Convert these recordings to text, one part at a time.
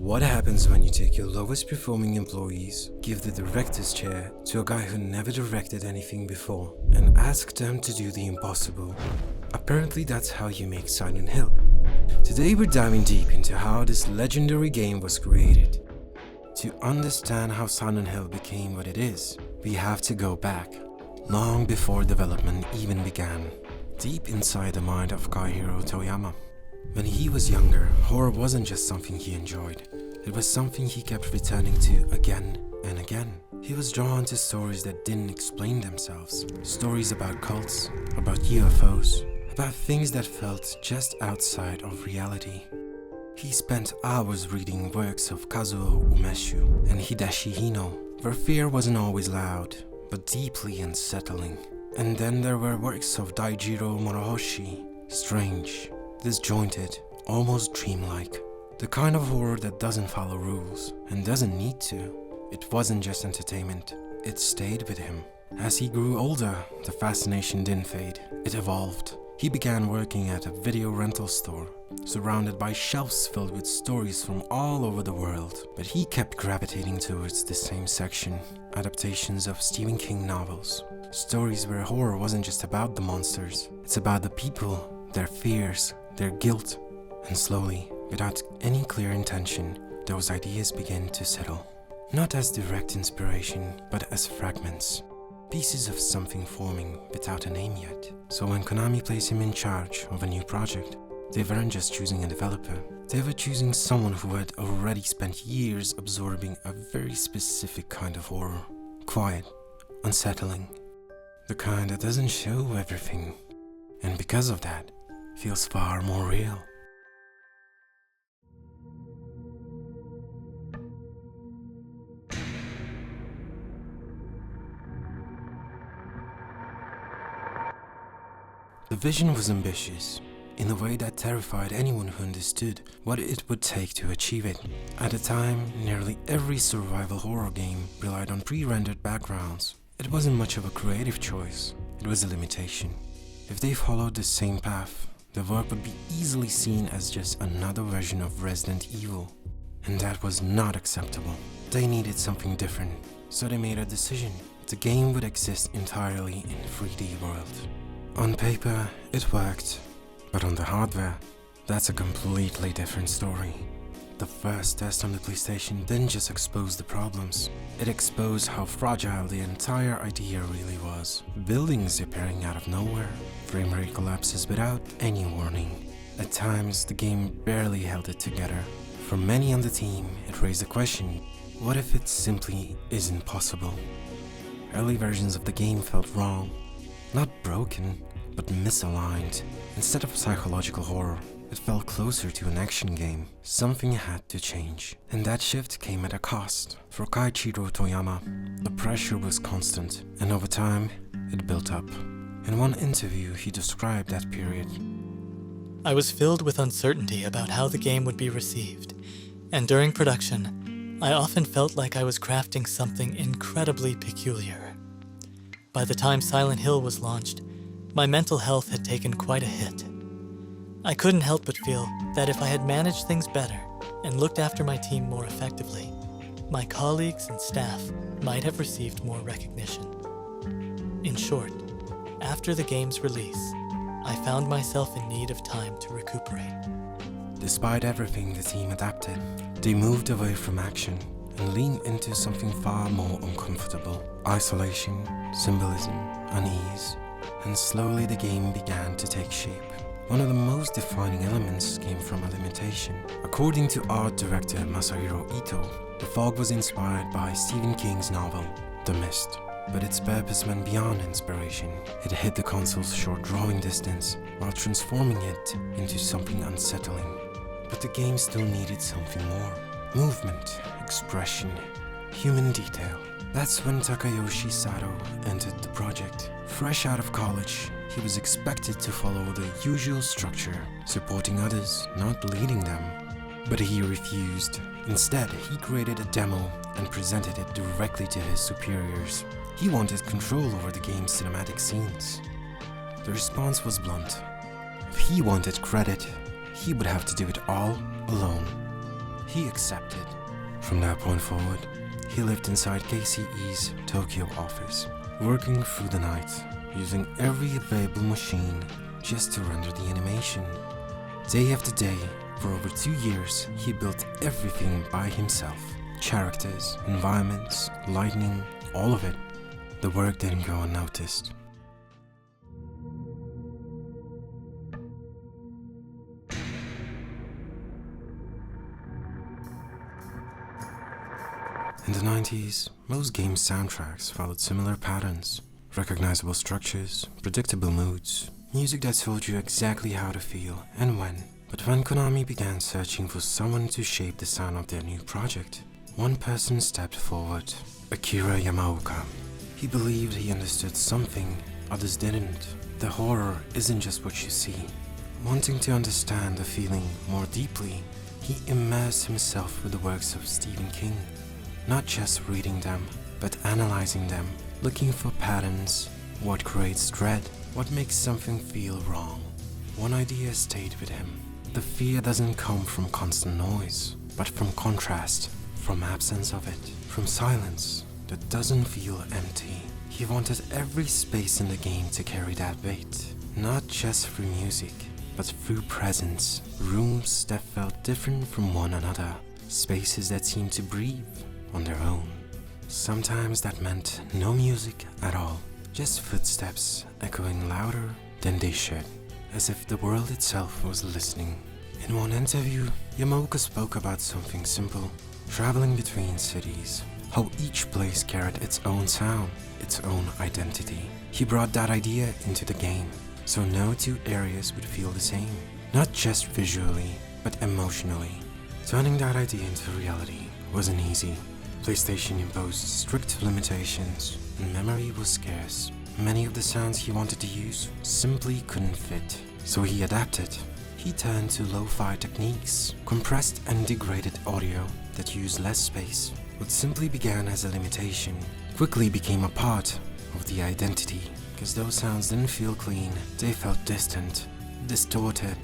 What happens when you take your lowest performing employees, give the director's chair to a guy who never directed anything before, and ask them to do the impossible? Apparently that's how you make Silent Hill. Today we're diving deep into how this legendary game was created. To understand how Silent Hill became what it is, we have to go back, long before development even began, deep inside the mind of Keiichiro Toyama. When he was younger, horror wasn't just something he enjoyed. It was something he kept returning to again and again. He was drawn to stories that didn't explain themselves. Stories about cults, about UFOs, about things that felt just outside of reality. He spent hours reading works of Kazuo Umeshu and Hideshi Hino, where fear wasn't always loud, but deeply unsettling. And then there were works of Daijiro Morohoshi, strange, disjointed, almost dreamlike. The kind of horror that doesn't follow rules and doesn't need to. It wasn't just entertainment, it stayed with him. As he grew older, the fascination didn't fade, it evolved. He began working at a video rental store, surrounded by shelves filled with stories from all over the world. But he kept gravitating towards the same section, adaptations of Stephen King novels. Stories where horror wasn't just about the monsters, it's about the people, their fears, their guilt, and slowly, without any clear intention, those ideas began to settle. Not as direct inspiration, but as fragments. Pieces of something forming without a name yet. So when Konami placed him in charge of a new project, they weren't just choosing a developer, they were choosing someone who had already spent years absorbing a very specific kind of horror. Quiet, unsettling, the kind that doesn't show everything, and because of that, feels far more real. The vision was ambitious, in a way that terrified anyone who understood what it would take to achieve it. At the time, nearly every survival horror game relied on pre-rendered backgrounds. It wasn't much of a creative choice, it was a limitation. If they followed the same path, the work would be easily seen as just another version of Resident Evil. And that was not acceptable. They needed something different, so they made a decision. The game would exist entirely in a 3D world. On paper, it worked, but on the hardware, that's a completely different story. The first test on the PlayStation didn't just expose the problems, it exposed how fragile the entire idea really was. Buildings appearing out of nowhere, frame rate collapses without any warning. At times, the game barely held it together. For many on the team, it raised the question, what if it simply isn't possible? Early versions of the game felt wrong. Not broken, but misaligned. Instead of psychological horror, it felt closer to an action game. Something had to change. And that shift came at a cost. For Keiichiro Toyama, the pressure was constant, and over time, it built up. In one interview, he described that period. I was filled with uncertainty about how the game would be received, and during production, I often felt like I was crafting something incredibly peculiar. By the time Silent Hill was launched, my mental health had taken quite a hit. I couldn't help but feel that if I had managed things better and looked after my team more effectively, my colleagues and staff might have received more recognition. In short, after the game's release, I found myself in need of time to recuperate. Despite everything, the team adapted. They moved away from action and leaned into something far more uncomfortable. Isolation, symbolism, unease, and slowly the game began to take shape. One of the most defining elements came from a limitation. According to art director Masahiro Ito, the fog was inspired by Stephen King's novel, The Mist. But its purpose went beyond inspiration. It hit the console's short drawing distance while transforming it into something unsettling. But the game still needed something more. Movement, expression, human detail. That's when Takayoshi Sato entered the project. Fresh out of college, he was expected to follow the usual structure, supporting others, not leading them. But he refused. Instead, he created a demo and presented it directly to his superiors. He wanted control over the game's cinematic scenes. The response was blunt. If he wanted credit, he would have to do it all alone. he accepted. From that point forward, he lived inside KCE's Tokyo office, working through the night, using every available machine just to render the animation. Day after day, for over 2 years, he built everything by himself. Characters, environments, lighting, all of it. The work didn't go unnoticed. In the 90s, most game soundtracks followed similar patterns. Recognizable structures, predictable moods, music that told you exactly how to feel and when. But when Konami began searching for someone to shape the sound of their new project, one person stepped forward, Akira Yamaoka. He believed he understood something others didn't. The horror isn't just what you see. Wanting to understand the feeling more deeply, he immersed himself with the works of Stephen King. Not just reading them, but analyzing them, looking for patterns, what creates dread, what makes something feel wrong. One idea stayed with him. The fear doesn't come from constant noise, but from contrast, from absence of it, from silence that doesn't feel empty. He wanted every space in the game to carry that weight, not just through music, but through presence, rooms that felt different from one another, spaces that seemed to breathe on their own. Sometimes that meant no music at all, just footsteps echoing louder than they should, as if the world itself was listening. In one interview, Yamaoka spoke about something simple, traveling between cities, how each place carried its own sound, its own identity. He brought that idea into the game, so no two areas would feel the same, not just visually, but emotionally. Turning that idea into reality wasn't easy. PlayStation imposed strict limitations, and memory was scarce. Many of the sounds he wanted to use simply couldn't fit, so he adapted. He turned to lo-fi techniques, compressed and degraded audio that used less space. What simply began as a limitation quickly became a part of the identity, because those sounds didn't feel clean, they felt distant, distorted,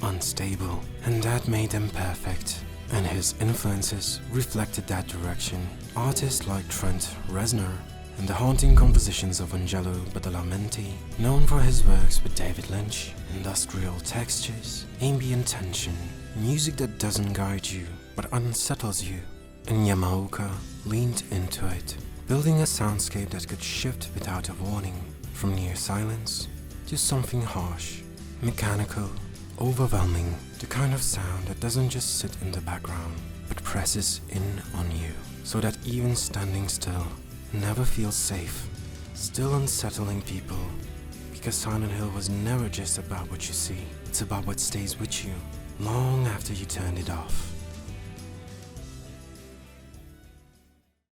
unstable, and that made them perfect. And his influences reflected that direction. Artists like Trent Reznor and the haunting compositions of Angelo Badalamenti, known for his works with David Lynch, industrial textures, ambient tension, music that doesn't guide you but unsettles you. And Yamaoka leaned into it, building a soundscape that could shift without a warning, from near silence to something harsh, mechanical, overwhelming, the kind of sound that doesn't just sit in the background, but presses in on you, so that even standing still never feels safe. Still unsettling people, because Silent Hill was never just about what you see, it's about what stays with you, long after you turned it off.